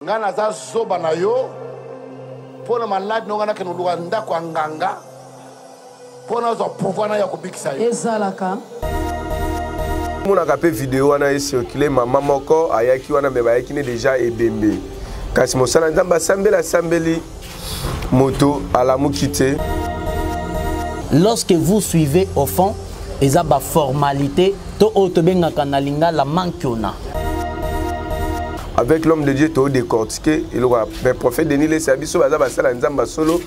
Ngana za zoba na yo pona malade no ngana kenu luanda kwa nganga pona zo pouvoir na ya kubikisa yo ezalaka mona kapé vidéo wana e circuler maman moko ayaki wana me bayaki ne déjà ebembe kasi mosala nzamba sambeli moto alamuki te. Lorsque vous suivez au fond eza ba formalité to otobenga kanalinga la mankiona. Avec l'homme de Dieu, tu as décortiqué. Le prophète Denis le Sabiso, Nzamba solo.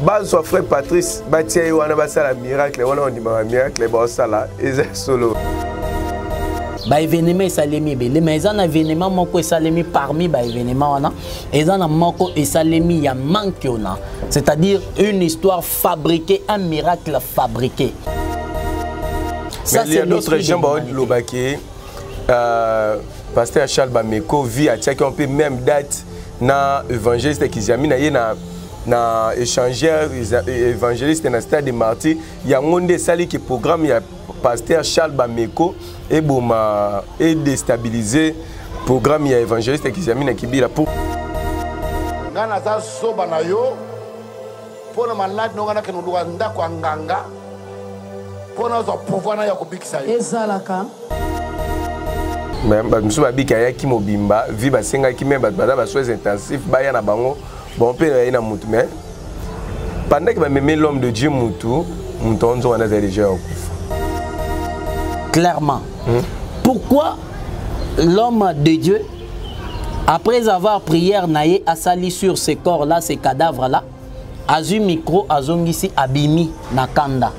Bazo frère Patrice, Batia Yoana Basala miracle, on dit miracle, Basala, et solo. Ba événement salemi belé, mais un événement moko salemi parmi ba événement wana, et un moko salemi ya mankiona, c'est-à-dire une histoire fabriquée, un miracle fabriqué. Ça c'est notre gens Lobaki. Pasteur Charles Bameko vit à Tchèque, on peut même date na évangéliste qui zamina na échangeur évangéliste na stade de Martyr. Il y a monde sali qui programme il y a Pasteur Charles Bameko et boma et déstabiliser programme il y a évangéliste qui zamina qui bira pour ngana za soba na yo pona malade no ngana kenu luanda kwa nganga pona zo pouvoir na ya kubikisa yo ezalaka. même nous sommes qui ayaki mobimba vi basenga ki même bada soins intensifs baya na bango bon pe na mutu mais pendant que même l'homme de Dieu mutu on a déjà clairement pourquoi l'homme de Dieu après avoir prière naé a sali sur ces corps là ces cadavres là azu micro azongisi abimi na kanda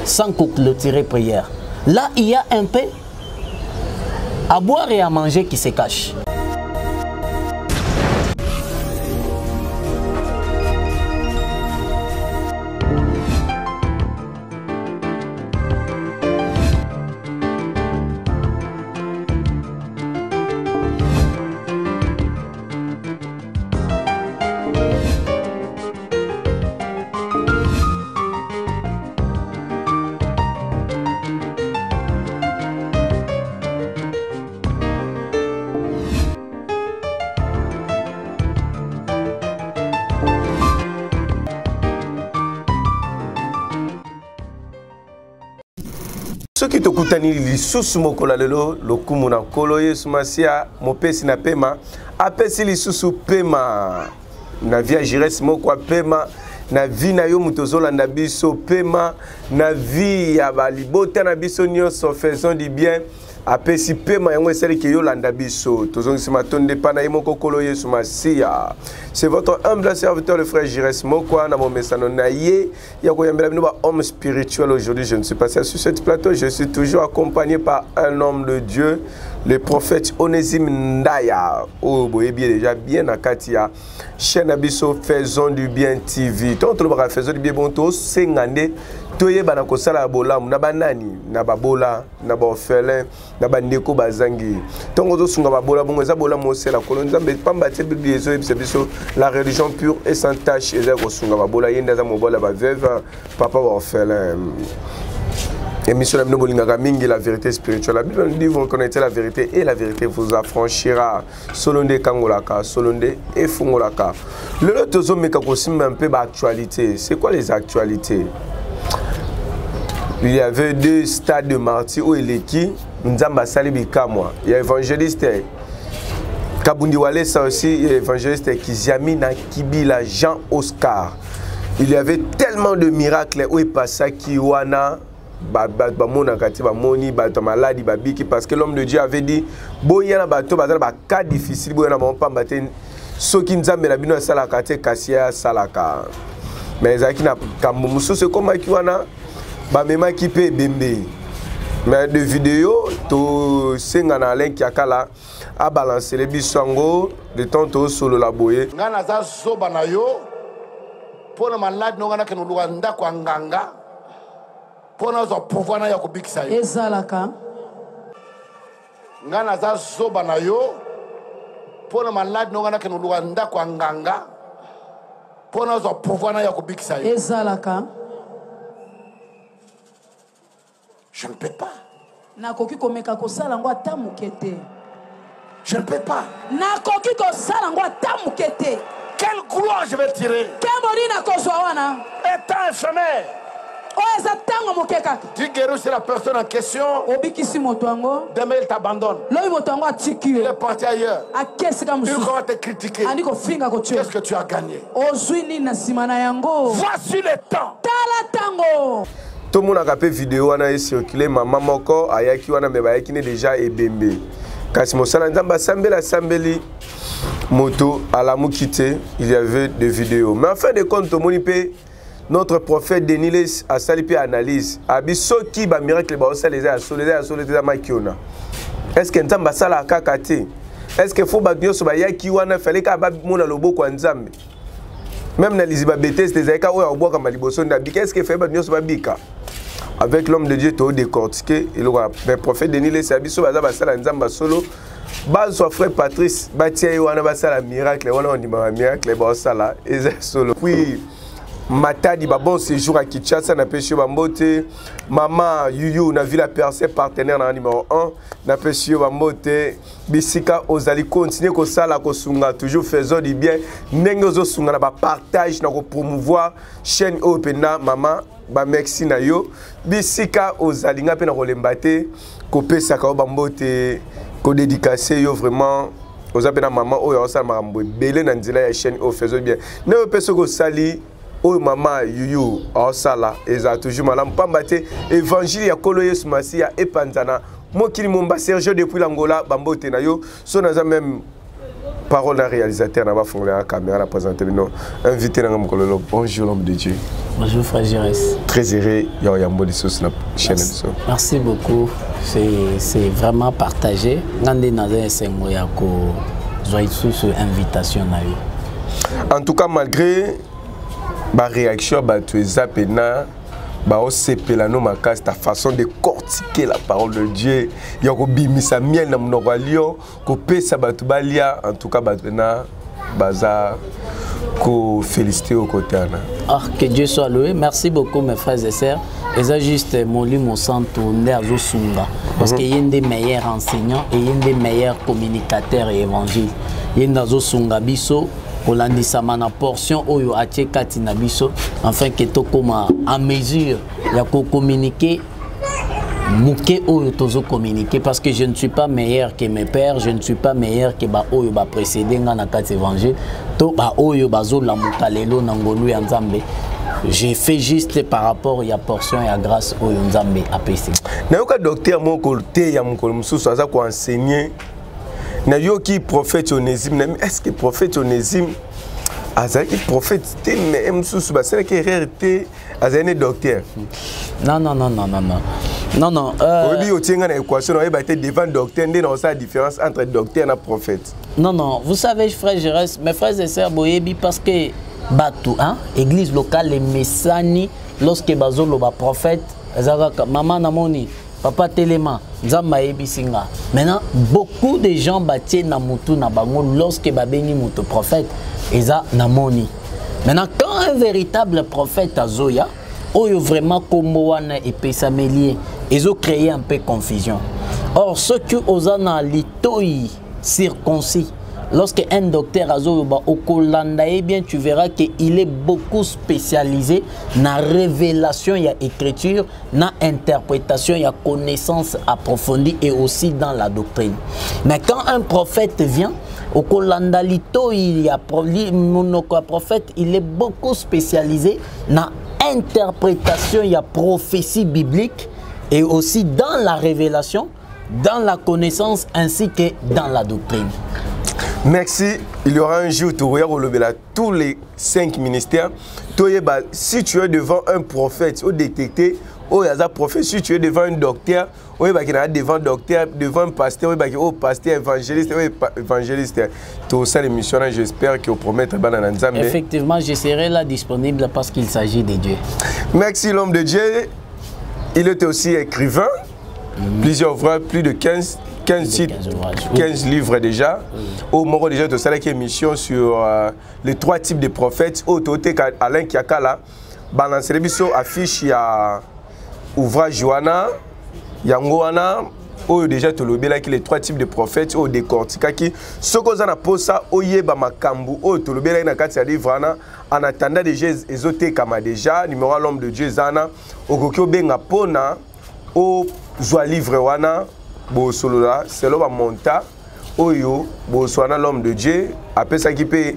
sans clôturer prière là il y a un peu à boire et à manger qui se cachent. Ceux qui te koutani li susu mokola lelo lokumu na kolo yesu masia mopesi na pema apesi li susu pema na via jires moko pema na vie na yo mutozola na biso pema na vie ya balibota na biso nyonso faisons du bien apesi pema yango esali ke yo landa biso tozongisi matonde pana yemoko kolo yesu masia. C'est votre humble serviteur le frère Jires Mokwa na momesano na ye ya koyambela bino ba homme spirituel. Aujourd'hui je ne suis pas seul sur cette plateau, je suis toujours accompagné par un homme de Dieu, le prophète Onésime Ndaya. Oh boye bien déjà bien na katia chaîne abiso faisons du bien TV. Tant to ba faisons du bien bonto sengande toye bana ko sala bolamu na banani na babola na ba orphelin na bandeko bazangi. Tongo zo sunga babola bongo za bola mo sela kolonza mbe pamba te bible ezo biso la religion pure et sans tache et zéro sunga babola yenda za mobola ba veuve papa ba orphelin. Émission la bolinga mingi la vérité spirituelle. La Bible nous dit vous reconnaîtrez la vérité et la vérité vous affranchira. Solonde kangolaka, solonde et fungolaka. Le lot de meka kosimba un peu d'actualité. C'est quoi les actualités? Il y avait deux stades de martyrs où il est qui Nzamba Salibi Kamwa. Il y a évangéliste Kabundi Wale, ça aussi, il y a évangéliste Kiziamina Kibila Jean Oscar. Il y avait tellement de miracles où il passait Kiwana. Parce que l'homme de Dieu avait dit boyana bato bazala ba cas difficile boyana ba pas matin soki nzambe na bino salaka te kasia salaka mais zaki na kamumusu c'est comme kiwana ba mema ki pe bembe mais de vidéo to senga na link yakala a balancer les bisango de tonto solo la boye ngana za zoba na yo pona malade no ngana kenu luanda kwa nganga pona zo pouvoir na ya kubikisa yo ezalaka ngana za zoba na yo pona malade no ngana kenu luanda kwa nganga pona zo pouvoir na ya kubikisa yo ezalaka. Je ne peux pas. Nakoki komeka kosala ngo ata mokete. Je ne peux pas. Quelle gloire je vais tirer? Étant éphémère. Tu guéris sur la personne en question. Demain il t'abandonne. Il est parti ailleurs. Il commence te critiquer. Qu'est-ce que tu as gagné? Voici le temps. Tout le monde a capé vidéo, on a circulé, maman moko, ayaki wana me bayaki déjà ebembe. Kasi mosala nzamba sambela sambeli moto à la mukite, il y avait des vidéos. Mais en fin de compte, notre prophète Denis a sali analyse. Abiso ki ba miracle ba osala les makiona. Est-ce que nzamba sala kakate? Est-ce que faut ba nyoso ba yaki wana fallait ka ba mona loboko nzambe? Même dans les bêtises des écarts où on boit comme liboson d'habit, qu'est-ce que fait ba nyoso ba bika? Avec l'homme de Dieu, tout décortiqué, il aura le prophète Denis les sabiso baza basala nzamba solo. Bas son frère Patrice, batia wana basala miracle, wana on dit miracle ba osala et solo. Puis Matadi ba bon séjour à Kinshasa na pêché bambote. Maman Yuyu na ville percée partenaire na numéro 1 na pêché bambote. Bisika ozali continuer ko sala ko sunga toujours faisons du bien. Ndenge ozo sunga na ba partage na ko promouvoir chaîne Opena maman ba merci na yo. Bisika ozali nga pe na ko lembate ko pesa ka bambote ko dédicacer yo vraiment oza pe na maman oyo osala makambo belé na nzela ya chaîne o faisons bien. Na yo peso ko sali oh maman Yuyu osala eza toujours malam pambate évangile ya kolo Yesu Masia et panzana mokili momba Sergio depuis l'Angola bambote na yo so naza même parole à réalisateur na ba fongler la caméra la présenter non invité na ngomkololo. Bonjour l'homme de Dieu. Bonjour frère Jérès. Très heureux ya yambo de sauce na chaîne so. Merci beaucoup, c'est vraiment partagé ngande naza sengo ya ko joie sur invitation na yo. En tout cas malgré ma réaction bah tu es appena bah on s'épelle no makas ta façon de cortiquer la parole de Dieu il y a ko bimisa miel na mnoko lion ko pesa batu balia en tout cas batena baza ko féliciter au côté ana. Ah que Dieu soit loué. Merci beaucoup mes frères et sœurs. Et ça juste mon lit mon centre nerzo sunga parce qu'il y a des meilleurs enseignants et il y a des meilleurs communicateurs et évangile. Il y a nazo sunga biso Olandisa mana portion oyo atie kati na biso afin que to koma en mesure ya ko communiquer muke oyo tozo communiquer parce que je ne suis pas meilleur que mes pères, je ne suis pas meilleur que ba oyo ba précédé nga na kati évangile to ba oyo bazo la mukalelo na ngolu ya Nzambe. J'ai fait juste par rapport ya portion ya grâce oyo Nzambe apesi. Na yoka docteur moko te ya mukolo mususu aza ko enseigner na yo qui prophète Onésime, est-ce que prophète Onésime azaki prophète te mais mususu ba c'est que réalité azane docteur? Non. Obi otienga na équation na ba te devant docteur ndé na sa différence entre docteur et prophète. Non, vous savez frère Jérès, mes frères et sœurs boyebi parce que Batu hein, église locale les messani lorsque bazolo ba prophète azaka maman namoni papa Téléma, Nzamba Ebisinga. Maintenant, beaucoup de gens battent na mutu na bango lorsque babeni mutu prophète, eza namoni. Maintenant, quand un véritable prophète azoya, oyo vraiment kombo wana epesamelier, ils ont créé un peu confusion. Or, ceux qui osana litoi circoncis, lorsque un docteur azoyoba okolanda, eh bien tu verras qu'il est beaucoup spécialisé dans la révélation, il y a écriture, dans l'interprétation, il y a connaissance approfondie et aussi dans la doctrine. Mais quand un prophète vient, okolanda lito, il y a prophète, il est beaucoup spécialisé dans l'interprétation, il y a prophétie biblique et aussi dans la révélation, dans la connaissance ainsi que dans la doctrine. Merci. Il y aura un jour, tu regardes tous les 5 ministères. Si tu es devant un prophète, ou détecté, ou un prophète, si tu es devant un docteur, ou devant un docteur, devant un pasteur, ou pasteur, évangéliste, évangéliste. Tout ça, l'émission, j'espère que vous promettez. Effectivement, je serai là disponible parce qu'il s'agit de Dieu. Merci, l'homme de Dieu. Il était aussi écrivain. Plusieurs ouvrages, plus de 15 livres déjà. Au moment déjà de cette émission sur les 3 types de prophètes. Autorité Alain Kiakala, balance les biseaux affiche il y a ouvrage Johanna, Yangoana, oyo déjà tolobelaki les 3 types de prophètes oyo décortiquaki soko oza na posa oyeba makambu oyo tolobelaki na kati ya livre wana en attendant déjà ezotekama déjà numéro l'homme de Dieu ezana okoki obenga pona ozwa livre wana bosolola selo bamonta oyo boswana l'homme de Dieu apesaki mpe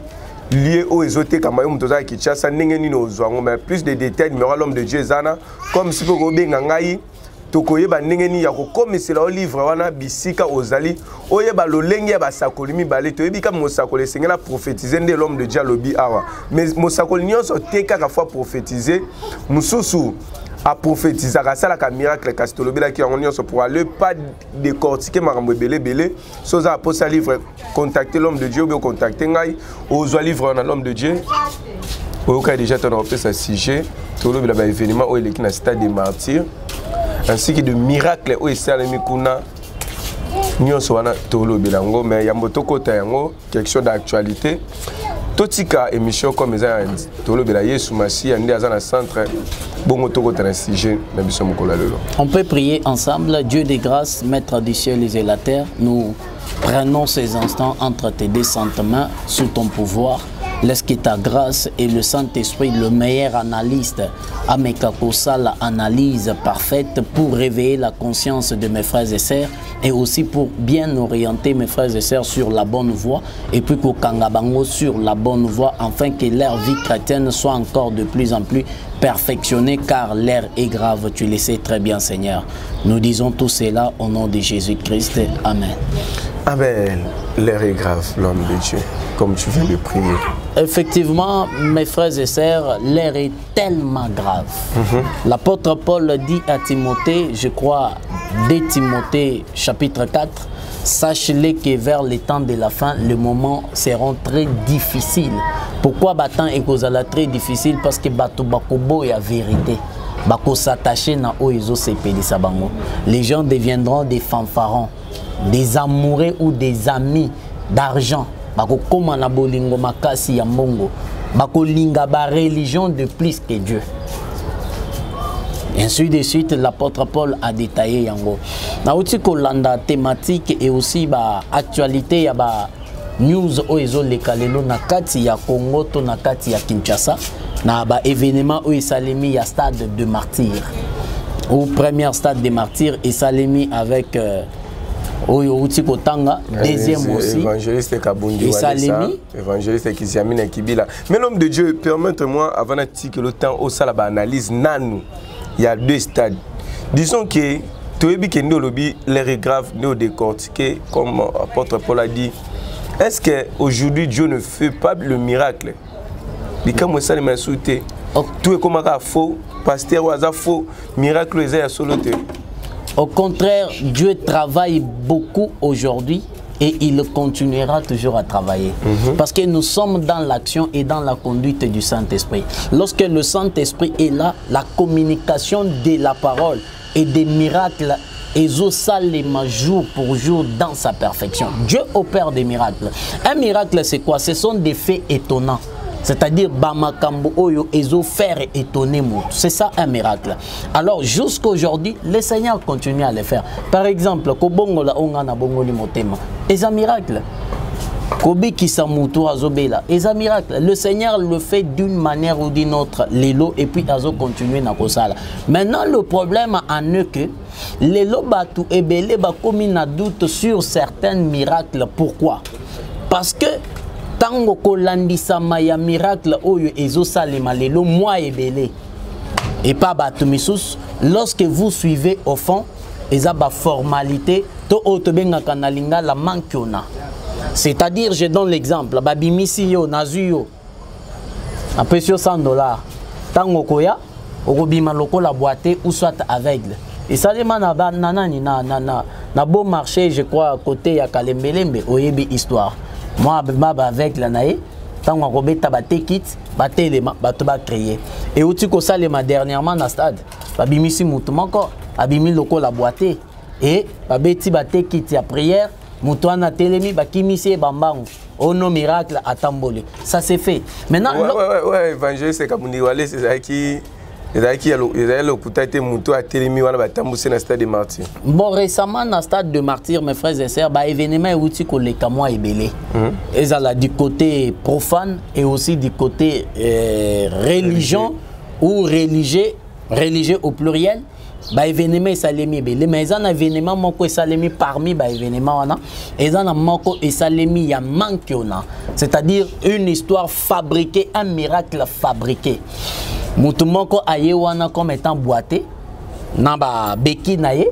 lié au ezoté kama yo mutoza Kinshasa ndenge nini ozwango mais plus de détails numéro l'homme de Dieu ezana comme si poko benga ngai tokoyeba ndenge nini ya kokomisela o livre wana bisika ozali oyeba lolenge ya basakoli mibale toyebi ka mosakoli esengela prophétiser nde l'homme de Dieu alobi awa mais mosakoli nyonso te kaka fois prophétiser mususu a prophétiser à ka miracle kasi tolobelaki yango nyonso pour aller pas décortiquer makambo ebele soza aposa livre contacter l'homme de Dieu ou bien contacter ngai ozwa livre na l'homme de Dieu oyoka déjà ton repère sujet tolobela ba événement o eleki na stade des martyrs ainsi que de miracles o esalemi kuna nyonso wana tolobela ngo mais yambo tokota yango quelque chose d'actualité totika émission comme ça tolobela Yesu Masia ndi azana centre bongo tokota na sujet na biso mokolo lelo. On peut prier ensemble. Dieu des grâces, maître du ciel et de la terre, nous prenons ces instants entre tes deux saintes mains sous ton pouvoir. Laisse que ta grâce et le Saint-Esprit, le meilleur analyste, Amekakosa, l'analyse parfaite pour réveiller la conscience de mes frères et sœurs et aussi pour bien orienter mes frères et sœurs sur la bonne voie et puis qu'au Kangabango sur la bonne voie afin que leur vie chrétienne soit encore de plus en plus perfectionnée car l'air est grave, tu le sais très bien Seigneur. Nous disons tout cela au nom de Jésus-Christ. Amen. Amen. L'air est grave, l'homme de Dieu, comme tu viens de prier. Effectivement, mes frères et sœurs, l'air est tellement grave. L'apôtre Paul dit à Timothée, je crois, dès Timothée chapitre 4, sache-les que vers les temps de la fin, les moments seront très difficiles. Pourquoi battant et causala très difficile? Parce que bato bakobo est la vérité. Bako s'attacher na oizo sepeli sabango. Les gens deviendront des fanfarons, des amoureux ou des amis d'argent. Bako koma na bolingo makasi ya mbongo. Bako linga ba religion de plus que Dieu. Et ainsi de suite, l'apôtre Paul a détaillé yango. Na uti ko landa thématique et aussi ba actualité ya ba news oizo lekalelo na kati ya Congo to na kati ya Kinshasa. Na ba événement où Salemi ya stade de martyrs. Au premier stade de martyrs et Salemi avec Kotanga, deuxième aussi. Évangéliste Kabundi Salemi. Évangéliste Kiziamine Kibila. Mais l'homme de Dieu, permettez-moi, avant que le temps au salaba analyse Nanou, il y a 2 stades. Disons que Toebi Kendo Lobi, l'air est grave, nous décortiqué, comme l'apôtre Paul a dit. Est-ce qu'aujourd'hui Dieu ne fait pas le miracle? Comme ça, il souhaité. Tout est comme un faux, pasteur ou un faux, miracle est à soloté. Au contraire, Dieu travaille beaucoup aujourd'hui et il continuera toujours à travailler. Parce que nous sommes dans l'action et dans la conduite du Saint-Esprit. Lorsque le Saint-Esprit est là, la communication de la parole et des miracles exaucent jour pour jour dans sa perfection. Dieu opère des miracles. Un miracle, c'est quoi? Ce sont des faits étonnants. C'est-à-dire, Bamakambo Oyo Ezo faire étonner moi. C'est ça un miracle. Alors, jusqu'à aujourd'hui, le Seigneur continue à le faire. Par exemple, Kobongo la Ongana Bongoli Motema. Et un miracle. Kobi Kisamuto Azobela. Et un miracle. Le Seigneur le fait d'une manière ou d'une autre, Lélo, et puis Azo continue na Kosala. Maintenant, le problème en est que Lélo Batu et Belé Bakomi na doute sur certains miracles. Pourquoi? Parce que tango kolandisama ya miracle oyo ezosalema lelo moi ebele et pas batumisus lorsque vous suivez au fond eza ba formalité to otobenga kanalinga la mankiona, c'est-à-dire je donne l'exemple babimisi yo nazuyo après sur $100 tango koya okobima lokola boité ou soit aveugle et ça demande na bon marché je crois côté ya Kalembelembe oyebi histoire. Moi, avec la naïe, tant qu'on robeta baté kit, baté les batoba créé. Et où tu salema dernièrement dans stade, babimisi moutumako, abimi loko la boîte et babeti baté kit ya prière, moutouana télémi, bakimisi bambang. Oh non miracle à Tambole. Ça c'est fait. Maintenant, ouais, évangéliste Kabundi Wale, c'est ça qui ezalaki lokuta ete moto atelemi wana batambuse na stade de martyr. Bon, récemment dans stade de martyr, mes frères et sœurs, bah événement outil koleka moi ebele. Ezala du côté profane et aussi du côté religion ou religieux au pluriel. Bah événement salemi ebele, mais ezana événement moko salemi parmi bah événement wana, ezana moko salemi ya mankiona, c'est-à-dire une histoire fabriquée, un miracle fabriqué. Moutoumoko aye wana comme étant boité, naba beki naye,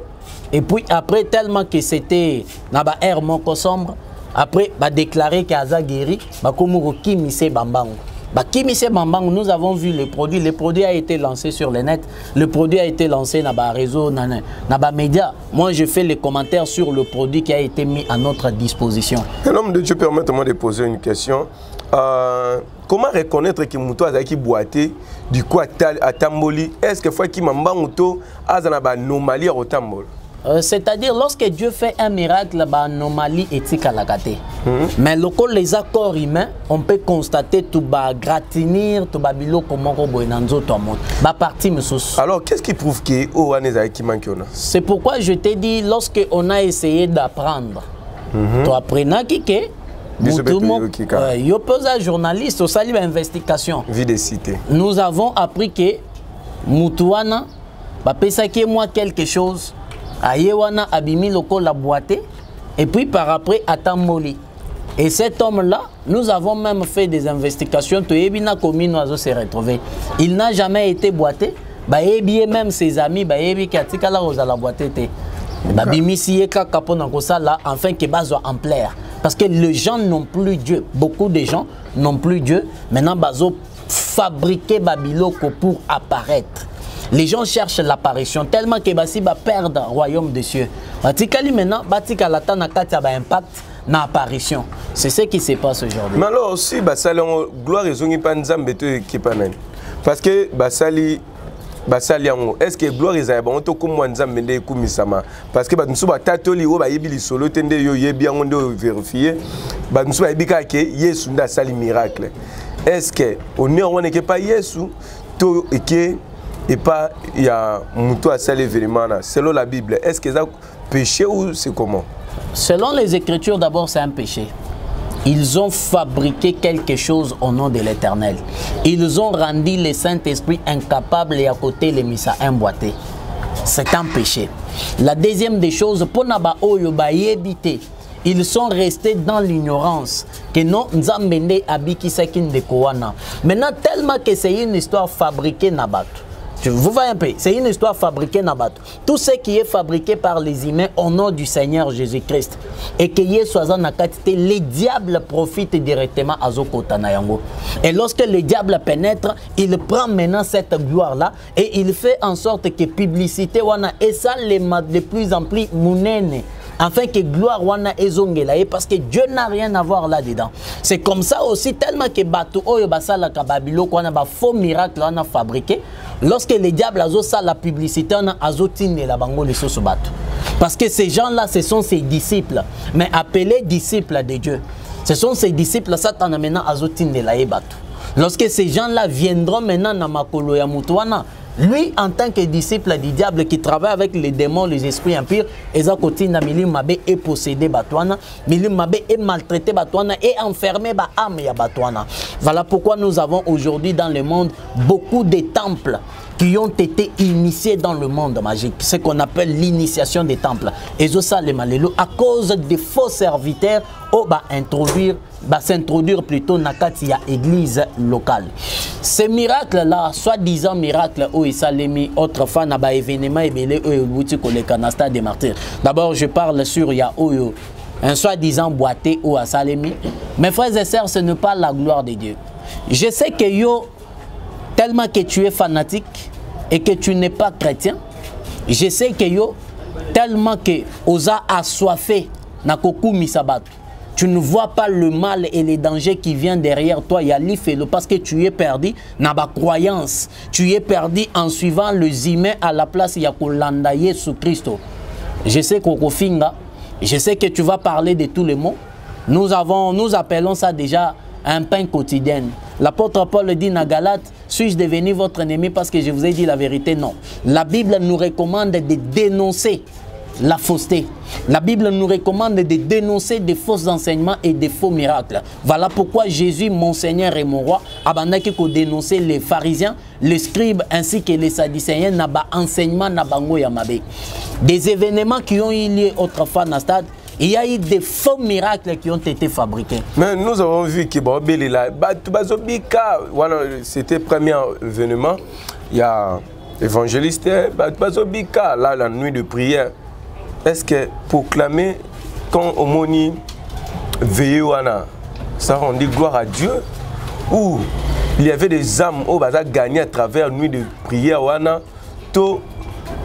et puis après tellement que c'était naba air moko sombre, après ba déclaré qu'Aza guéri, ba komuro kimise bambango. Bah kimise bambango, nous avons vu le produit a été lancé sur le net, le produit a été lancé naba réseau, naba média. Moi je fais les commentaires sur le produit qui a été mis à notre disposition. L'homme de Dieu, permettez-moi de poser une question. Comment reconnaître que Mouto a qui boité du coup à Tamboli? Est-ce que faut qu'il m'a Mouto a une anomalie au Tambol? C'est-à-dire lorsque Dieu fait un miracle, anomalie éthique à la gâté. Mais les accords humains, on peut constater tout va gratinir, tout va bilo comment on va dans tout le monde. Partie alors qu'est-ce qui prouve que oh qui manque? C'est pourquoi je t'ai dit lorsque on a essayé d'apprendre, tu apprenais qui que yo pose un journaliste au salut d'investigation. Vie de cité. Nous avons appris que Moutouana va payer moi quelque chose. Ayewana abimi loko la boîte et puis par après à Tamboli. Et cet homme-là, nous avons même fait des investigations. Tout ebina commune oiseau s'est retrouvé. Il n'a jamais été boité. Bah ebi même ses amis bah ebi katika la rosa la boîte té. Bah bimi siye ka kapona ko ça là enfin que bazo ampleur. Parce que les gens n'ont plus Dieu. Beaucoup de gens n'ont plus Dieu. Maintenant bazo fabriquer babiloko pour apparaître. Les gens cherchent l'apparition tellement que basi va perdre le royaume des cieux. Batikali maintenant, batika la tana katia ba impact na apparition. C'est ce qui se passe aujourd'hui. Mais alors aussi basali gloire ezongi pa nzambe to ekipanani. Parce que basali yango est-ce que gloire ezaya ba to comme nzambe nde kumisama parce que bamusu batatoli o ba yebili solo tende yo yebi yango ndo vérifier bamusu ba yebika ke Yesu nda sali miracle. Est-ce que on est pas Yesu to eke et pas il y a Mouto à saler vraiment selon la Bible. Est-ce que c'est un péché ou c'est comment? Selon les Écritures, d'abord c'est un péché. Ils ont fabriqué quelque chose au nom de l'Éternel. Ils ont rendu le Saint-Esprit incapable et à côté les missa emboîtés. C'est un péché. La deuxième des choses, pour naba oyo ba yebite, ils sont restés dans l'ignorance que non nzambende abiki sakin de koana. Maintenant tellement que c'est une histoire fabriquée nabat. Vous voyez un peu, c'est une histoire fabriquée Nabat. Tout ce qui est fabriqué par les humains au nom du Seigneur Jésus-Christ. Et que Yeswazan Nakatite, les diables profitent directement à Zokota Nayango. Et lorsque le diable pénètre, il prend maintenant cette gloire-là et il fait en sorte que publicité wana et ça les de plus en plus mounene. Afin que gloire wana ezongela parce que Dieu n'a rien à voir là-dedans. C'est comme ça aussi tellement que batu oyo basala ka babilo wana ba faux miracle wana fabriqué. Lorsque les diables azo ça la publicité on a azotine la bango les soso batu. Parce que ces gens-là ce sont ses disciples, mais appelés disciples de Dieu. Ce sont ces disciples Satan maintenant azotine la batu. Lorsque ces gens-là viendront maintenant na makolo ya mutu wana, lui, en tant que disciple du diable qui travaille avec les démons, les esprits impurs, Ezakotina Milim Mabé est possédé Batouana, Milim Mabé est maltraité Batouana et enfermé Baham ya Batouana. Voilà pourquoi nous avons aujourd'hui dans le monde beaucoup de temples qui ont été initiés dans le monde magique, ce qu'on appelle l'initiation des temples. Et ça, les malélo, à cause des faux serviteurs, on va s'introduire plutôt dans la église locale. Ces miracles-là, soi-disant miracles, où ils s'allément autrefois dans les événements et les stade des martyrs. D'abord, je parle sur Yaoyo, un soi-disant boité ou à Salemi. Mes frères et sœurs, ce n'est pas la gloire de Dieu. Je sais que yo, tellement que tu es fanatique et que tu n'es pas chrétien, je sais que yo, tellement que osa assoiffé na koku misabatu. Tu ne vois pas le mal et les dangers qui viennent derrière toi. Il y a l'ifelo parce que tu es perdu dans la croyance. Tu es perdu en suivant les humains à la place de Yakulandaye sous Christ. Je sais Kokofinga, je sais que tu vas parler de tous les mots. Nous appelons ça déjà un pain quotidien. L'apôtre Paul dit à Galate, suis-je devenu votre ennemi parce que je vous ai dit la vérité? Non. La Bible nous recommande de dénoncer la fausseté. La Bible nous recommande de dénoncer des faux enseignements et des faux miracles. Voilà pourquoi Jésus, mon Seigneur et mon Roi, a dénoncé les pharisiens, les scribes ainsi que les sadducéens n'a pas enseignement n'a pas yamabe. Des événements qui ont eu lieu autrefois dans le stade, il y a eu des faux miracles qui ont été fabriqués. Mais nous avons vu que c'était le premier événement. Il y a évangéliste, là, la nuit de prière. Est-ce que proclamer quand au moni veillé ça rendit gloire à Dieu? Ou il y avait des âmes au bazar gagnées à travers la nuit de prière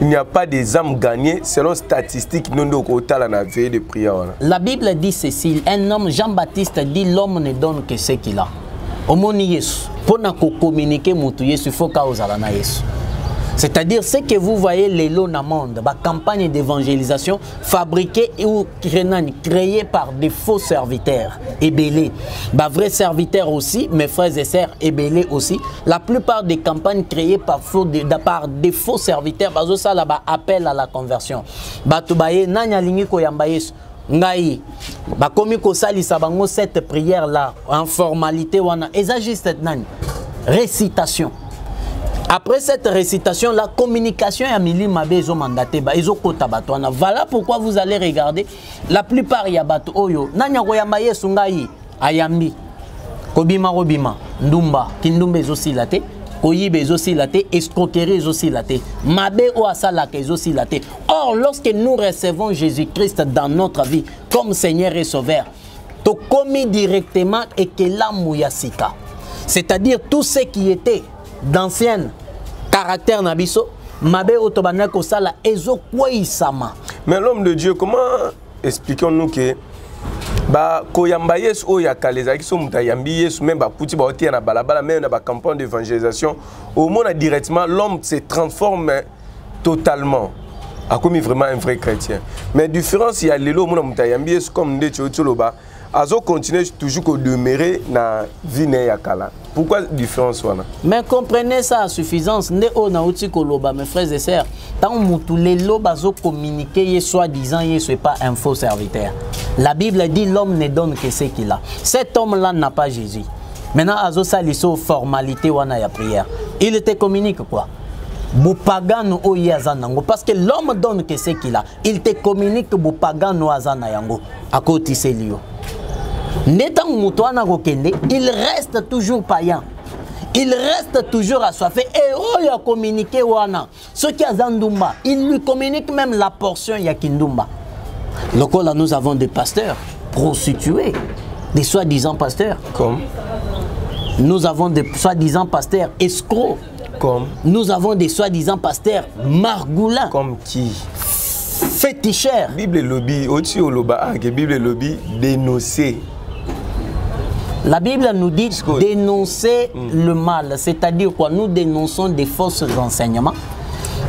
il n'y a pas des âmes gagnées selon statistiques non de la veille de prière. La Bible dit ceci, un homme, Jean-Baptiste dit l'homme ne donne que ce qu'il a. Au moni Yesu, pour communiquer mutu Yesu, il faut qu'il Yesu. C'est-à-dire ce que vous voyez les lots dans le monde, la campagne d'évangélisation fabriquée ou créée par des faux serviteurs ébélés. Vrais serviteurs aussi, mes frères et sœurs ébélés aussi. La plupart des campagnes créées par des faux serviteurs, ça là-bas appel à la conversion. Ngai, komi ko sali sabango cette prière là en formalité wana, et ça juste récitation. Après cette récitation, la communication est mandatée. Voilà pourquoi vous allez regarder la plupart ya bato oyo nanya koyamba Yesu ngai ayambi kobima robima ndumba kindumba ezosilate koyibe ezosilate escroquerie ezosilate mabe o asalaka ezosilate. Or lorsque nous recevons Jésus-Christ dans notre vie comme Seigneur et Sauveur, to commis directement et que la mouyasika, c'est-à-dire tout ce qui était d'ancienne caractère nabiso mabe otobana ko sala ezo kweisama. Mais l'homme de Dieu, comment expliquons-nous que koyamba Yesu o ya kaleza ki so mutayambi Yesu même ba puti ba otia na balabala même na ba campagne d'évangélisation au monde directement l'homme se transforme totalement a commis vraiment un vrai chrétien. Mais différence il y a lelo mona mutayambi Yesu comme ndeti otoloba azo continuer toujours à demeurer na vie ya kala. Pourquoi différence wana? Mais comprenez ça à suffisance. Ne o na uti koloba mes frères et sœurs. Tant mutu lelo bazo communiquer soi-disant Yesu est pas un faux serviteur. La Bible dit l'homme ne donne que ce qu'il a. Cet homme-là n'a pas Jésus. Maintenant azo saliso formalité wana ya prière. Il te communique quoi? Bupagano o yazanango parce que l'homme donne que ce qu'il a. Il te communique bupagano azana yango. À côté c'est lui. Il reste toujours païen. Il reste toujours assoiffé. Et oh, il a communiqué wana. Ce qui a Zandumba, il lui communique même la portion Yakindumba. Donc là, nous avons des pasteurs prostitués, des soi-disant pasteurs. Comme? Nous avons des soi-disant pasteurs escrocs. Comme? Nous avons des soi-disant pasteurs margoulins. Comme qui? Féticheurs. Bible lobby, au-dessus au loba, Bible lobby dénoncer. La Bible nous dit dénoncer le mal, c'est-à-dire quoi? Nous dénonçons des faux enseignements,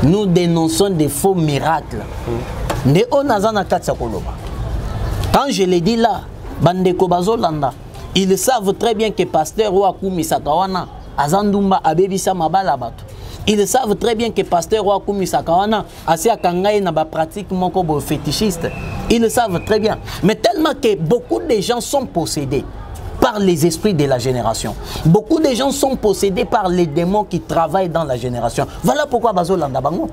nous dénonçons des faux miracles. Quand je l'ai dit là, Bandeko Bazolanda, ils savent très bien que pasteur Ouakoumi Sakawana, Azandumba Abebisa Mabalabato. Ils savent très bien que pasteur Ouakoumi Sakawana, Asia Kangaï n'a pas pratique mon fétichiste. Ils le savent très bien. Mais tellement que beaucoup de gens sont possédés par les esprits de la génération. Beaucoup de gens sont possédés par les démons qui travaillent dans la génération. Voilà pourquoi Bazolanda Bango.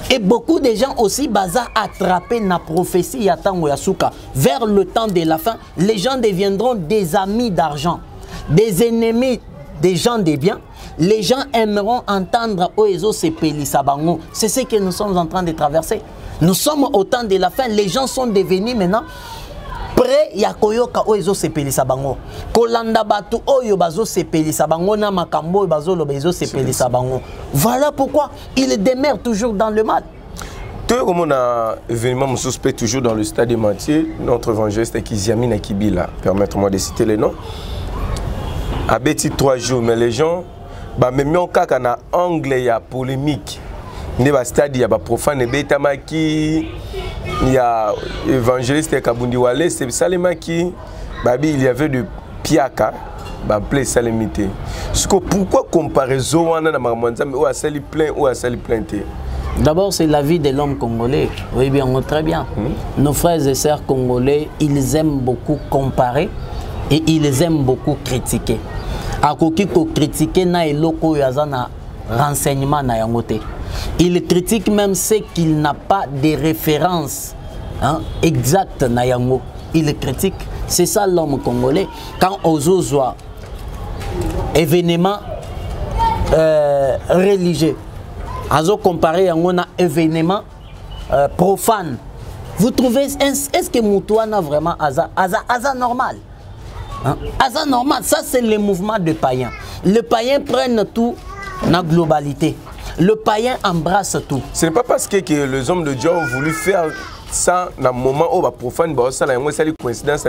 Et beaucoup de gens aussi baza attrapés na prophétie Yatango Yasuka. Vers le temps de la fin, les gens deviendront des amis d'argent, des ennemis des gens des biens. Les gens aimeront entendre Oezo Sepeli Sabango. C'est ce que nous sommes en train de traverser. Nous sommes au temps de la fin. Les gens sont devenus maintenant prêts ya koyoka Oezo Sepeli Sabango. Kolanda batu oyo bazo Sepeli Sabango na makambo bazo lo bezo Sepeli Sabango. Voilà pourquoi il demeure toujours dans le mal. Tout comme on a événement suspect toujours dans le stade de Mantier, notre évangéliste Kiziami Nakibila, permettez-moi de citer les noms. À Betty 3 jours, mais les gens, même en na anglais, il y a polémique. Il y a stade, il y a profane, il y a évangéliste Kabundi Wale, c'est Salemaki, il y avait de Piaka, ba play salimité. Pourquoi comparaison wana na mamanzambe ou a sali plein ou a sali plainté? D'abord, c'est la vie de l'homme congolais. Oui, bien, très bien. Nos frères et sœurs congolais, ils aiment beaucoup comparer et ils aiment beaucoup critiquer. Akoki ko critiquer na eloko yazana renseignement na yangote. Il critique même ce qu'il n'a pas de référence exacte na yango. Il critique. C'est ça l'homme congolais. Quand Ozozoa événement religieux, Azo comparé à un événement profane. Vous trouvez, est-ce que Moutouana vraiment Aza normal? Aza normal, ça c'est le mouvement de païens. Les païens prennent tout dans la globalité. Le païen embrasse tout. Ce n'est pas parce que les hommes de Dieu ont voulu faire ça dans le moment où les profanes, ça a une coïncidence,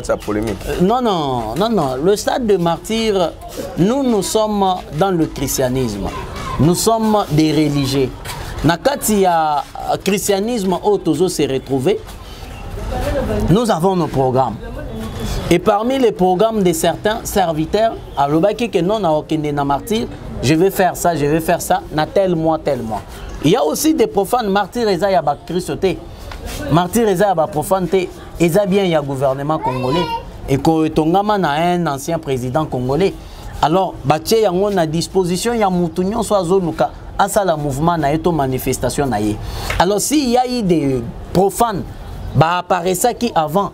ça polémique. Non. Le stade de martyr, nous sommes dans le christianisme. Nous sommes des religieux. Nakati ya christianisme où tous se retrouver, nous avons nos programmes. Et parmi les programmes de certains serviteurs, à l'obaki que non a aucun na martyr, je vais faire ça, na tel mois. Il y a aussi des profanes martyrs et ya ba christoté. Martyrs et ya ba profaneté, et bien il y a gouvernement congolais et ko tongama na un ancien président congolais. Alors, batie yango na disposition ya mutu nyonso azoluka asala mouvement na eto manifestation na ye. Alors s'il y a eu des profanes, bah apparaît ça qui avant,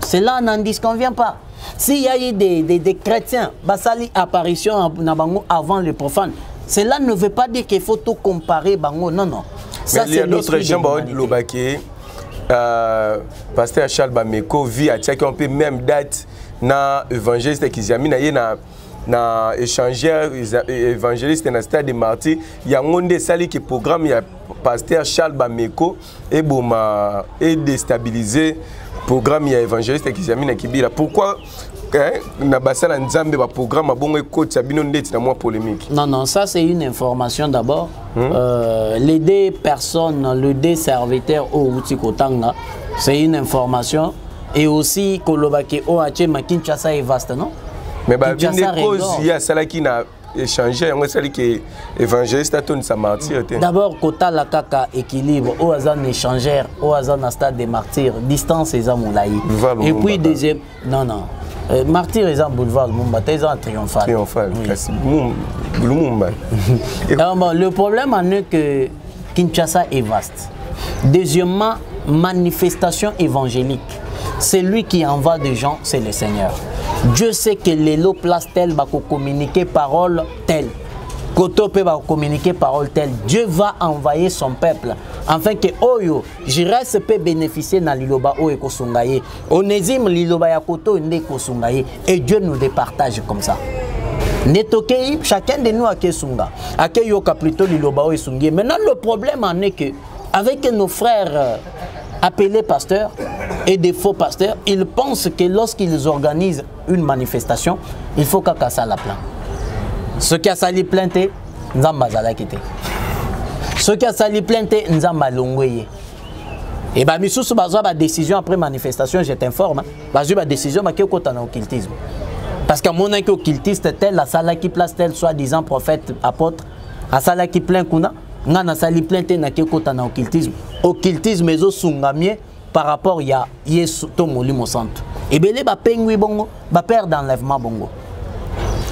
cela n'en disconvient pas. S'il y a eu des chrétiens, bah sali apparition na bango avant les profanes, cela ne veut pas dire qu'il faut tout comparer bango, non. Ça, il y a d'autres gens qui pasteur Charles Bameko vit à Tchèque, on peut même date na évangéliste qui zamina na échangeur évangéliste na stade de martyrs, il y a un sali qui programme, il y a pasteur Charles Bameko et déstabiliser programme, il y a évangéliste qui zamina kibira. Pourquoi na basala nzambe ba programme abongo ekoti abino ndeti na moi polémique? Non, ça c'est une information d'abord. Les deux personnes, les deux serviteurs au Utikotanga, c'est une information. Et aussi Kolobake Oache Makinchasa est vaste, non? Mais il y a celle qui n'a échangé, il y a celle qui est évangéliste, sa martyr. D'abord, Kota la Kaka équilibre, au hasard échangeur, au hasard dans stade des martyrs, distance et amoulaï. Et puis deuxième, non. Martyr et boulevard Lumumba, ils ont triomphal. Le problème en est que Kinshasa est vaste. Deuxièmement, manifestation évangélique. Celui qui envoie des gens, c'est le Seigneur. Dieu sait que les lots place telle va communiquer parole telle. Koto peut communiquer parole telle. Dieu va envoyer son peuple. Afin que Oyo, Jires peut bénéficier dans l'Iloba Oyo Kosungaye. Onésime l'Iloba Yakoto Nde Kosungaye. Et Dieu nous départage comme ça. Netokei, chacun de nous a Kesunga. A Keyoka plutôt l'Iloba Oyo Sungaye. Maintenant, le problème en est que, avec nos frères appelés pasteurs et des faux pasteurs, ils pensent que lorsqu'ils organisent une manifestation, il faut qu'à ça la plan. Ce qui a sali plainte, Nzamba zala kité. Ce qui a sali plainte, Nzamba longweye. Et bah misusu bazwa ba décision après manifestation, je t'informe, bazwa ba décision ba keko tana occultisme. Parce qu'à mon avis occultiste tel la sala qui place tel soi-disant prophète apôtre, a sala qui plaint kuna, ngana sali plainte na keko tana occultisme. Occultisme ezo sungamie par rapport ya Yesu to molimo santo. Et belé ba pengui bongo, ba père d'enlèvement bongo.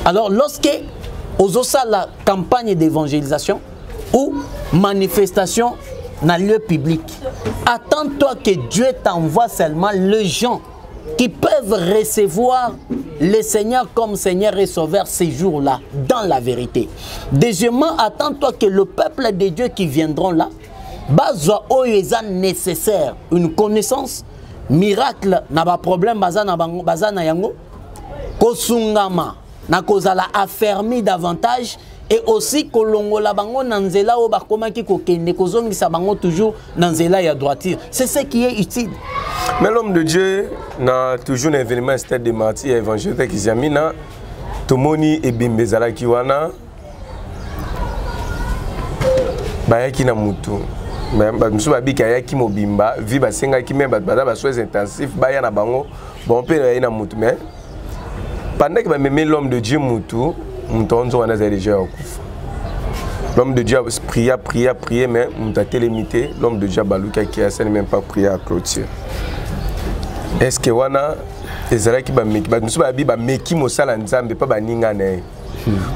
Alors lorsque Ozosa la campagne d'évangélisation ou manifestation dans le lieu public, attends-toi que Dieu t'envoie seulement les gens qui peuvent recevoir le Seigneur comme Seigneur et Sauveur ces jours-là, dans la vérité. Deuxièmement, attends-toi que le peuple de Dieu qui viendront là, bazwa oyo nécessaire, une connaissance, miracle, n'a pas problème, bazana yango, kosungama. Na kozala affermi davantage et aussi kolongola bango nanzela o bakoma ki kokende kozongisa bango toujours nanzela ya droiture. C'est ce qui est utile. Mais l'homme de Dieu n'a toujours un événement stade de martyrs évangélique qui zamina tomoni e bimbezala kiwana bayaki na mutu. Mais musu babika yaki mobimba vi basenga ki même bada ba soins intensifs baya na bango bon pe na mutu mais pendant que même l'homme de Dieu Moutou, on a déjà l'homme de Dieu a prié, mais on a télémité. L'homme de Dieu Balouka qui a même pas prié à clôture. Est-ce que wana ezala ki ba meki ba meki mosala nzambe pas ba ninga na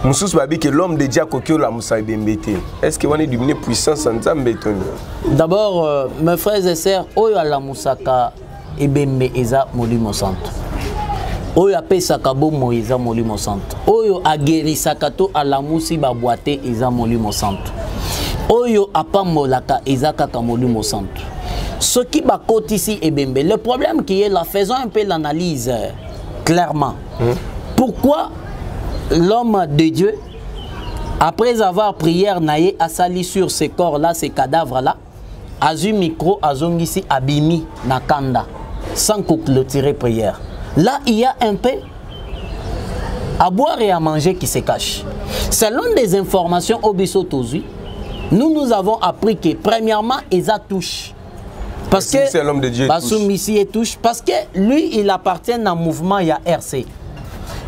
mususu babi que l'homme de Dieu a kokio la musa bembete. Est-ce que wana dominer puissance nzambe toni? D'abord mes frères et sœurs, oyo la musaka ebembe eza molimo santo. Oyo apesaka bomo eza molimo santo. Oyo agerisaka to alamusi ba boite eza molimo santo. Oyo apambolaka eza kaka molimo santo. Ce qui va ici est bembe. Le problème qui est là, faisons un peu l'analyse clairement. Pourquoi l'homme de Dieu, après avoir prié naïe a sali sur ces corps-là, ces cadavres-là, a eu micro, a zongisi, abimi, nakanda, sans clôturer prière. Là, il y a un peu à boire et à manger qui se cache. Selon des informations au Bissotozi, nous avons appris que premièrement, ils a touché. Parce que c'est l'homme de Dieu touche. Parce que lui, il appartient à un mouvement, il y a RC.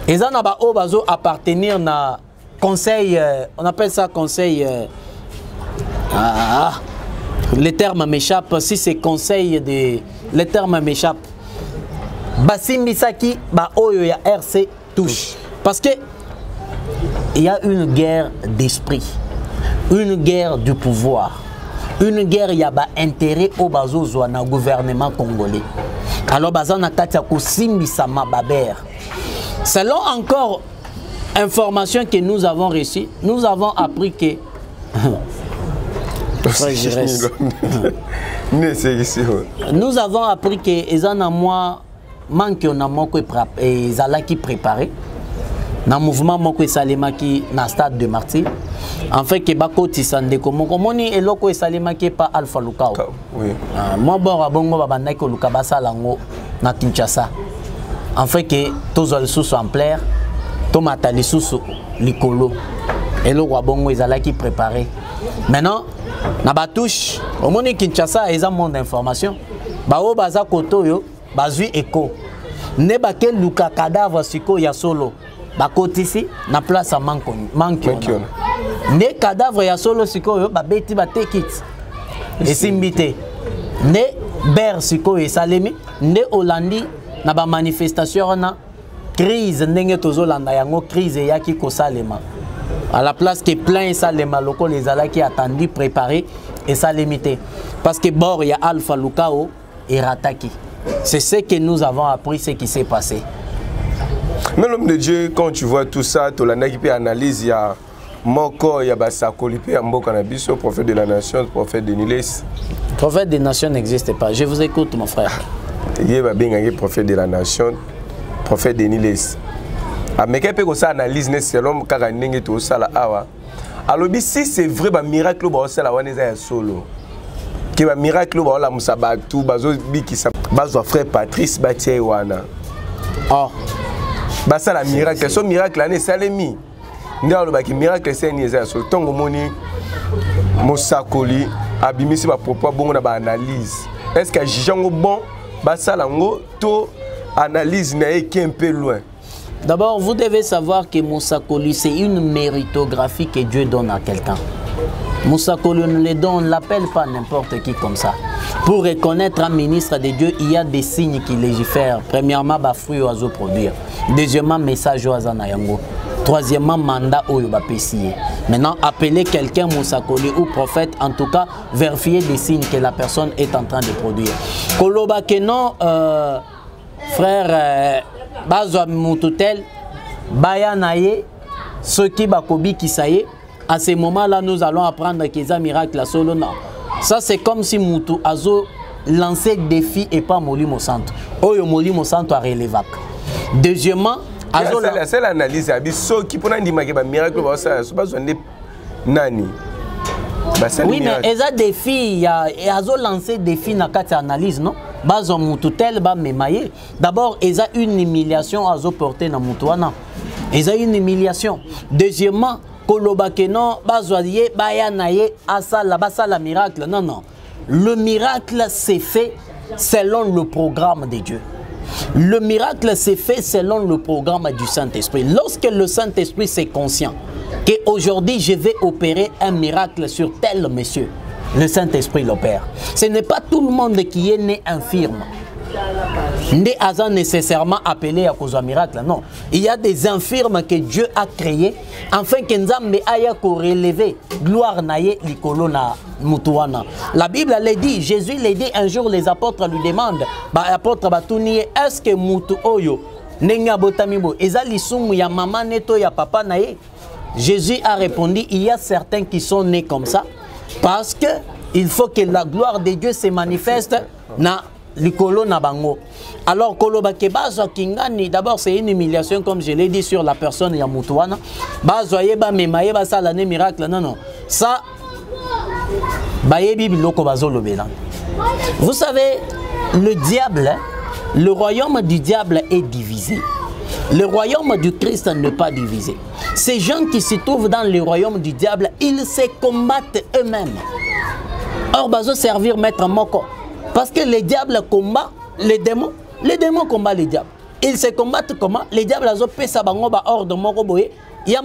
Et ça, il appartenir à conseil, on appelle ça conseil. Les termes m'échappent. Si c'est conseil de. Les termes m'échappent. Bassim Misaki, il y a RC touche. Parce que il y a une guerre d'esprit, une guerre du pouvoir. Une guerre, il y a intérêt au gouvernement congolais. Alors, selon encore information que nous avons reçue, nous avons appris que nous avons appris que les moi manque na moko et zalaki préparé. Dans le mouvement moko salema qui na stade de martyr en fait que bako tisande ko moni eloko salema qui pas Alpha Lukao oui moi bon abongo babanda ko luka basalango na Kinshasa en fait que tozol sous en plaire to matali sous likolo eloko abongo ezalaki préparé maintenant na batouche au moni Kinshasa eza monde d'information bao baza koto yo bazui écho ne baké luka cadavre siko ya solo bakotisi na place à mankion ne cadavre ya solo sikoyo babeti batekit esimbite ne ber sikoyo esalemi ne olandi na ba manifestation na crise ndenge tozolanda yango crise yaki kosalema à la place que plein salema loko les alaki attendu préparé et salemité parce que bord ya Alpha Lukao et Rataki. C'est ce que nous avons appris, ce qui s'est passé. Mais l'homme de Dieu, quand tu vois tout ça, tu as analyse, il y a Moko, il y a Basakoli, il y a Moko Nabiso, prophète de la nation, prophète de Niles. Prophète des nations n'existe pas. Je vous écoute, mon frère. Il y a bien prophète de la nation, prophète de Niles. Mais quand on analyse, c'est l'homme qui a dit tout ça. Alors, si c'est vrai, le miracle, c'est la solo. Que le miracle, c'est la Moussabatu, le frère Patrice Batiewana. Oh. Basa la miracle, ce miracle là c'est salemi. Ndalo ba ki miracle c'est ni za so tongo moni Mosakoli abimisi ba propos bongo na ba analyse. Est-ce que jijango bon basa lango to analyse na est un peu loin. D'abord, vous devez savoir que Mosakoli c'est une méritographie que Dieu donne à quelqu'un. Mosakoli on le donne, on ne l'appelle pas n'importe qui comme ça. Pour reconnaître un ministre de Dieu, il y a des signes qui légifèrent. Premièrement, fruit oiseau produire. Deuxièmement, message oiseau nayango. Troisièmement, mandat oyo ba pesier. Maintenant, appeler quelqu'un Mosakoli ou prophète, en tout cas, vérifier des signes que la personne est en train de produire. Koloba que non, frère, bazwa mututel, bayanaye, ce qui bakobi qui ça y est. À ce moment-là, nous allons apprendre qu'ils ont un miracle à solo. Non. Ça, c'est comme si Moutou Azo lançait des défis et pas Molimo Santo. Oyo Molimo Santo a relevé. Deuxièmement, Azo. C'est l'analyse. Ce qui peut dire que miracle, c'est pas besoin de nani. Oui, mais ils ont des défis. Azo lancé des défis dans cette analyse, non? Bazo Moutou tel ba memaye. D'abord, ils ont une humiliation Azo portée dans Moutouana. Ils ont une humiliation. Deuxièmement, Kolobakeno, Bazoye, Bayanaye, Asala, Basala miracle. Non, non. Le miracle s'est fait selon le programme de Dieu. Le miracle s'est fait selon le programme du Saint-Esprit. Lorsque le Saint-Esprit s'est conscient qu'aujourd'hui je vais opérer un miracle sur tel monsieur, le Saint-Esprit l'opère. Ce n'est pas tout le monde qui est né infirme. Né hasard nécessairement appelé à cause d'un miracle. Non. Il y a des infirmes que Dieu a créés afin que Nzambe aya relever gloire naye likolo na mutuana. La Bible l'a dit, Jésus l'a dit un jour, les apôtres lui demandent, apôtre batuni, est-ce que mutu oyo nenga botamibo ezali sumu ya maman neto ya papa naye? Jésus a répondu, il y a certains qui sont nés comme ça parce que il faut que la gloire de Dieu se manifeste na likolo na bango. Alors koloba ke bazwa kingani, d'abord c'est une humiliation comme je l'ai dit sur la personne ya mutuana. Bazwa yeba memaye basala ne miracle, non non. Ça bayebi biloko bazolobela. Vous savez, le diable, le royaume du diable est divisé. Le royaume du Christ n'est pas divisé. Ces gens qui se trouvent dans le royaume du diable, ils se combattent eux-mêmes. Or, bazo servir maître moko. Parce que les diables combattent les démons combattent les diables. Ils se combattent comment? Les diables ont pesa bango ba ordre moko boye. Il y a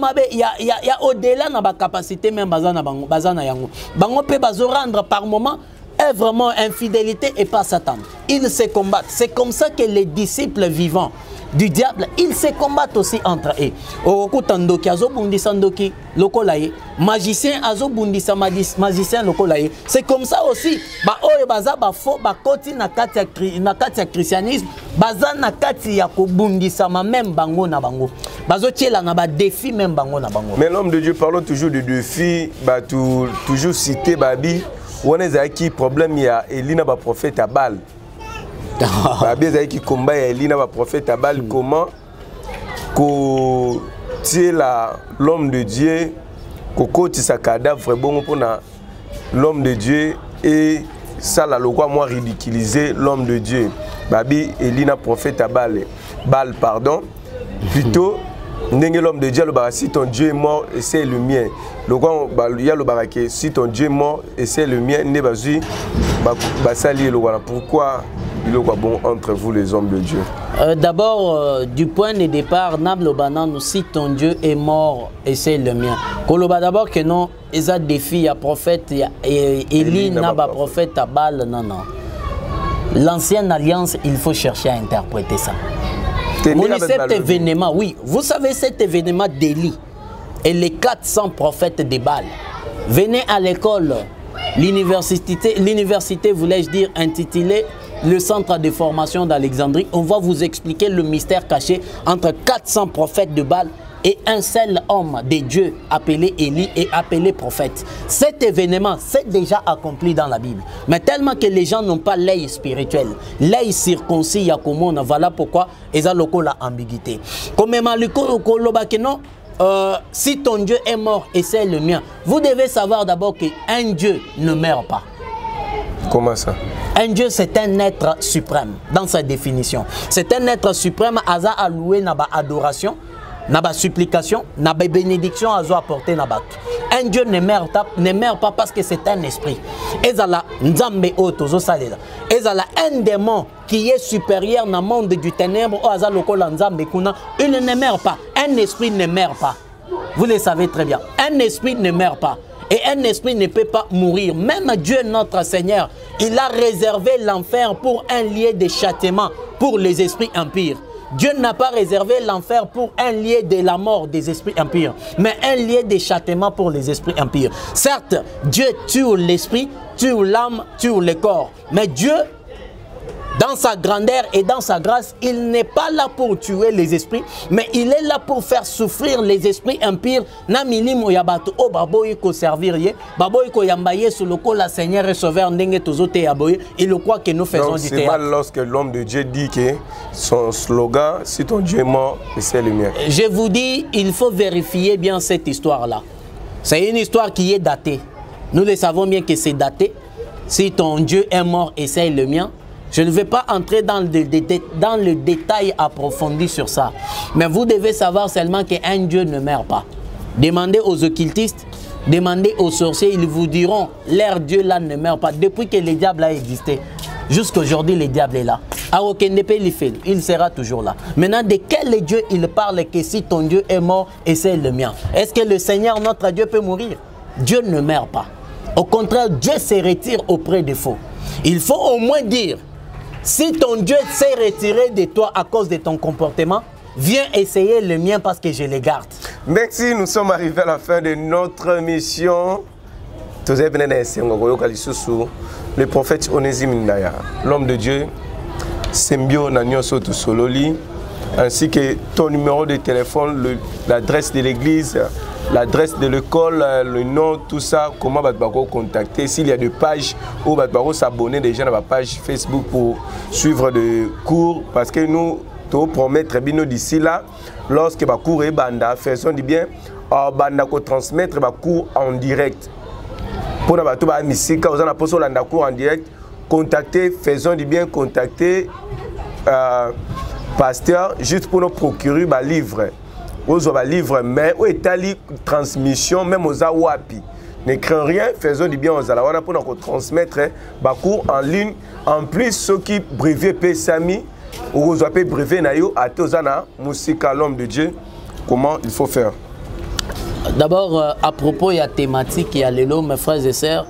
au-delà de la capacité même bazana yango. Bango pe bazo rendre par moment est vraiment infidélité et pas Satan. Ils se combattent. C'est comme ça que les disciples vivants du diable, ils se combattent aussi entre eux. Okokutandoki azo bundisa ndoki lokolaye, magicien azo bundisa magicien lokolaye. C'est comme ça aussi. Ba oyo baza ba faux ba koti na kati ya christianisme, baza na kati ya ko bundisa ma même bango na bango. Bazo tiela na ba défi même bango na bango. Mais l'homme de Dieu, parlons toujours de défi, ba toujours citer babi, on est qui problème il y a Elina ba prophète à Baal. Babi qui combat Elina ba prophète à Baal, comment tirer l'homme de Dieu, côté sa cadavre bon pour l'homme de Dieu et ça la loi moi ridiculiser l'homme de Dieu. Babi Elina prophète à Baal, pardon, plutôt l'homme de Dieu, si ton Dieu est mort et c'est le mien. Si ton Dieu est mort et c'est le mien, pourquoi il est bon entre vous les hommes de Dieu? D'abord, du point de départ, si ton Dieu est mort et c'est le mien. D'abord que non, il y a des filles, il y a prophète, il y a Élie, il y a prophète à Baal, non, non. L'ancienne alliance, il faut chercher à interpréter ça. Cet événement, oui, vous savez cet événement d'Élie et les 400 prophètes de Baal. Venez à l'école, l'université, voulais-je dire, intitulée le centre de formation d'Alexandrie. On va vous expliquer le mystère caché entre 400 prophètes de Baal et un seul homme de Dieu appelé Élie et appelé prophète. Cet événement s'est déjà accompli dans la Bible. Mais tellement que les gens n'ont pas l'œil spirituel, l'œil circoncis, voilà pourquoi ils ont la ambiguïté. Comme si ton Dieu est mort et c'est le mien, vous devez savoir d'abord qu'un Dieu ne meurt pas. Comment ça? Un Dieu, c'est un être suprême dans sa définition. C'est un être suprême, Aza alloué na ba adoration, na ba supplication, na ba bénédiction à apporter na ba. Un Dieu ne meurt pas parce que c'est un esprit. Ezala nzambe otozo salela. Ezala un démon qui est supérieur dans le monde du ténèbre o aza lokola nzambe kuna, il ne meurt pas. Un esprit ne meurt pas. Vous le savez très bien. Un esprit ne meurt pas. Et un esprit ne peut pas mourir. Même Dieu, notre Seigneur, il a réservé l'enfer pour un lieu de châtiment pour les esprits impurs. Dieu n'a pas réservé l'enfer pour un lieu de la mort des esprits impurs, mais un lieu de châtiment pour les esprits impurs. Certes, Dieu tue l'esprit, tue l'âme, tue le corps. Mais Dieu, dans sa grandeur et dans sa grâce, il n'est pas là pour tuer les esprits, mais il est là pour faire souffrir les esprits impurs. Namilimo yabato o baboy ko servir ye, baboy ko yambaye sur le col la Seigneur et Sauveur ndenge tozote yaboye. Il croit que nous faisons du théâtre. C'est mal lorsque l'homme de Dieu dit que son slogan, si ton Dieu est mort, c'est le mien. Je vous dis, il faut vérifier bien cette histoire-là. C'est une histoire qui est datée. Nous le savons bien que c'est daté. Si ton Dieu est mort et c'est le mien. Je ne vais pas entrer dans le détail approfondi sur ça. Mais vous devez savoir seulement qu'un Dieu ne meurt pas. Demandez aux occultistes, demandez aux sorciers, ils vous diront, leur Dieu là ne meurt pas. Depuis que le diable a existé, jusqu'à aujourd'hui, le diable est là. il sera toujours là. Maintenant, de quel Dieu il parle que si ton Dieu est mort et c'est le mien? Est-ce que le Seigneur, notre Dieu, peut mourir? Dieu ne meurt pas. Au contraire, Dieu se retire auprès des faux. Il faut au moins dire, si ton Dieu s'est retiré de toi à cause de ton comportement, viens essayer le mien parce que je le garde. Merci, nous sommes arrivés à la fin de notre mission. Le prophète Onésime Ndaya, l'homme de Dieu, Sembio Nanyo Soto Sololi, ainsi que ton numéro de téléphone, l'adresse de l'église, l'adresse de l'école, le nom, tout ça, comment va contacter. S'il y a des pages où va s'abonner déjà à la page Facebook pour suivre des cours, parce que nous te promettre bien d'ici là, lorsque va cours et banda, faisons du bien, banda ko transmettre va cours en direct. Pour la bateau ba misika, vous en a posé l'anda cours en direct, contacter, faisons du bien, contacter pasteur juste pour nous procurer un livre. Vous avez un livre, mais où est la transmission, même aux awapi. Ne craignez rien, faisons du bien aux alawana pour nous transmettre un cours en ligne. En plus, ceux qui brevet Pessami, ou vous avez brevet Nayo, à Tozana, Moussika, l'homme de Dieu, comment il faut faire? D'abord, à propos de la thématique, il y a les lots, mes frères et sœurs,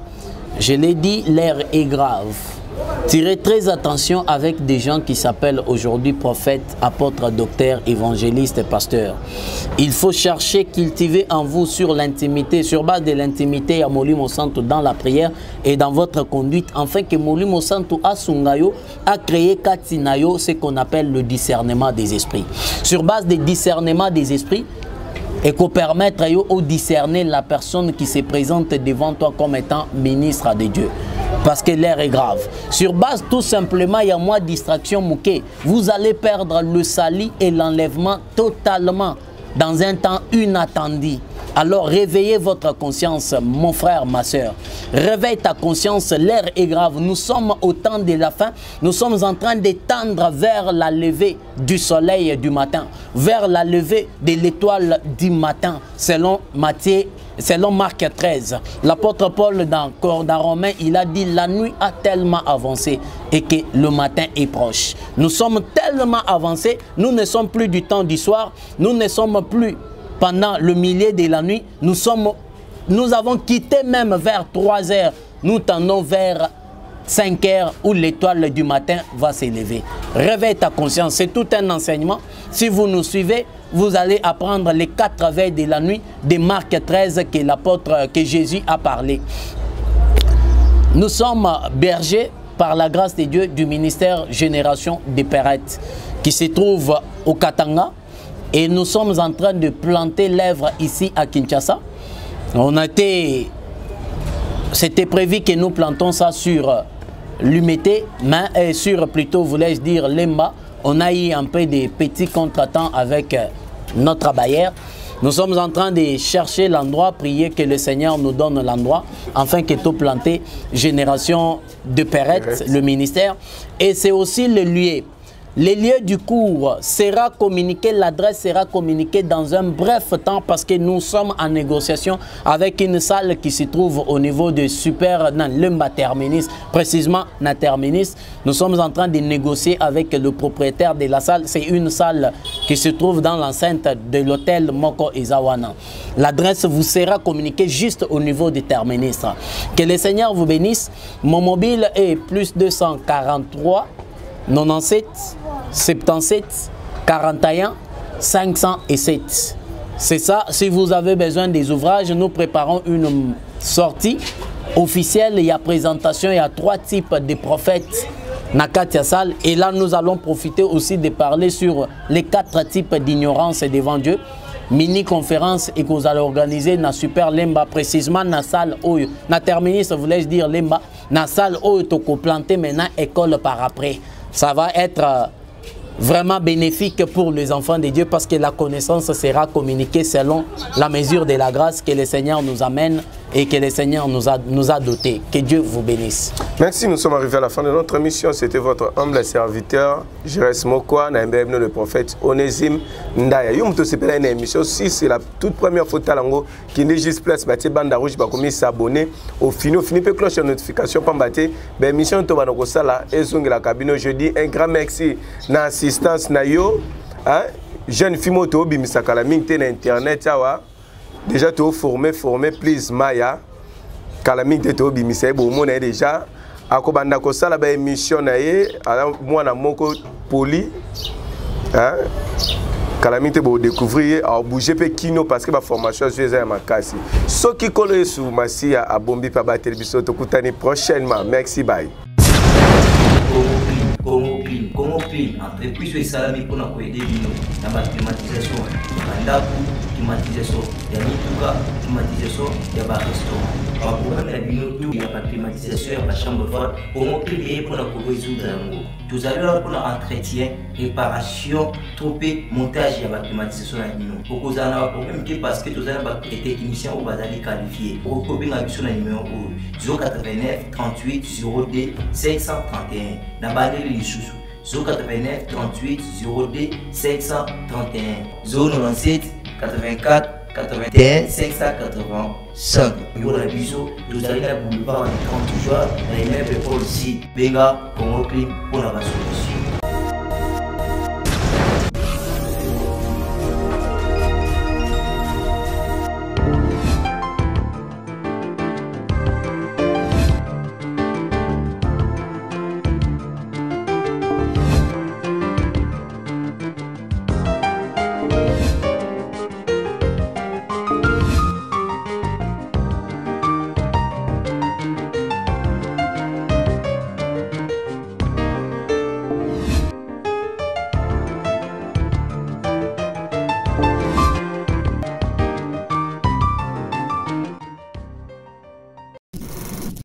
je l'ai dit, l'air est grave. Tirez très attention avec des gens qui s'appellent aujourd'hui prophètes, apôtres, docteurs, évangélistes et pasteurs. Il faut chercher, cultiver en vous sur l'intimité, sur base de l'intimité à Molimo Santo dans la prière et dans votre conduite, afin que Molimo Santo Asungayo a créé Katinayo, ce qu'on appelle le discernement des esprits. Sur base du discernement des esprits, et qu'on permette de discerner la personne qui se présente devant toi comme étant ministre de Dieu. Parce que l'air est grave. Sur base tout simplement, il y a moins de distraction mouquée. Vous allez perdre le salut et l'enlèvement totalement dans un temps inattendu. Alors réveillez votre conscience, mon frère, ma soeur. Réveille ta conscience, l'air est grave. Nous sommes au temps de la fin. Nous sommes en train de tendre vers la levée du soleil du matin, vers la levée de l'étoile du matin, selon Matthieu. Selon Marc 13, l'apôtre Paul dans Romains, il a dit la nuit a tellement avancé et que le matin est proche. Nous sommes tellement avancés, nous ne sommes plus du temps du soir, nous ne sommes plus pendant le milieu de la nuit, nous avons quitté même vers 3 heures, nous tendons vers 5 heures où l'étoile du matin va s'élever. Réveille ta conscience, c'est tout un enseignement. Si vous nous suivez, vous allez apprendre les 4 veilles de la nuit de Marc 13 que Jésus a parlé. Nous sommes bergers par la grâce de Dieu du ministère Génération des Pérettes qui se trouve au Katanga et nous sommes en train de planter l'œuvre ici à Kinshasa. C'était prévu que nous plantons ça sur l'Umete, mais sur plutôt, voulais-je dire, Lemba. On a eu un peu de petits contretemps avec notre bailleur. Nous sommes en train de chercher l'endroit, prier que le Seigneur nous donne l'endroit, afin que tout planter Génération de Pérettes, le ministère. Et c'est aussi le lieu. Le lieu du cours sera communiqué, l'adresse sera communiquée dans un bref temps parce que nous sommes en négociation avec une salle qui se trouve au niveau de Lemba Terminus, précisément na Terminus. Nous sommes en train de négocier avec le propriétaire de la salle. C'est une salle qui se trouve dans l'enceinte de l'hôtel Moko Izawana. L'adresse vous sera communiquée juste au niveau du Terminus. Que le Seigneur vous bénisse. Mon mobile est plus 243 97 77 41 507. C'est ça. Si vous avez besoin des ouvrages, nous préparons une sortie officielle. Il y a présentation, il y a 3 types de prophètes Nakatia Sal. Et là, nous allons profiter aussi de parler sur les 4 types d'ignorance devant Dieu. Mini-conférence et que vous allez organiser na Super Lemba, précisément na salle Oyo. Na terminus, voulais-je dire Lemba, na salle Oyo toko planter maintenant école par après. Ça va être vraiment bénéfique pour les enfants de Dieu parce que la connaissance sera communiquée selon la mesure de la grâce que le Seigneur nous amène et que le Seigneur nous a dotés. Que Dieu vous bénisse. Merci, nous sommes arrivés à la fin de notre mission. C'était votre humble serviteur, Jérès Mokwa, le prophète Onésime Ndaya. Yum to sepela une émission. Si c'est la toute première fois talango qui n'est juste place bâti bande rouge ba commis s'abonner au final fini pe cloche de notification pas bâti ben mission to banoko sala et zong la cabine jeudi. Un grand merci na assistance na yo hein jeune fille moto bimisa kala mingte na internet awa déjà to formé please Maya kala mingte to bimisa bo mona déjà akobanda ko sala ba émission na ye ala mwana moko poli hein Calamité pour découvrir à bouger pe kino parce que ma formation je à ma casse. Ce qui colle sur Massia à Bombi pa ba télévision to kutani prochainement. Merci bye. Congo Clean, entreprise et salami pour nous aider dans la climatisation, climatisation, il y a Mituka, climatisation, il y a restaurant. Par programme il y a la climatisation, il y a la chambre froide. Congo Clean est pour nous résoudre l'amour. Tout à l'heure pour l'entretien, réparation, tropé, montage, il y a la climatisation à nous. Pour que vous ayez un problème parce que vous avez des techniciens ou des qualifiés. Pour que vous ayez un numéro 089 38 02 531. les chouchous. 089 38 02 531 097 84 81 585. Pour la bisou, vous allez la boulevard en 30 jours, la même école ici. Benga, Congo Clean pour la solution.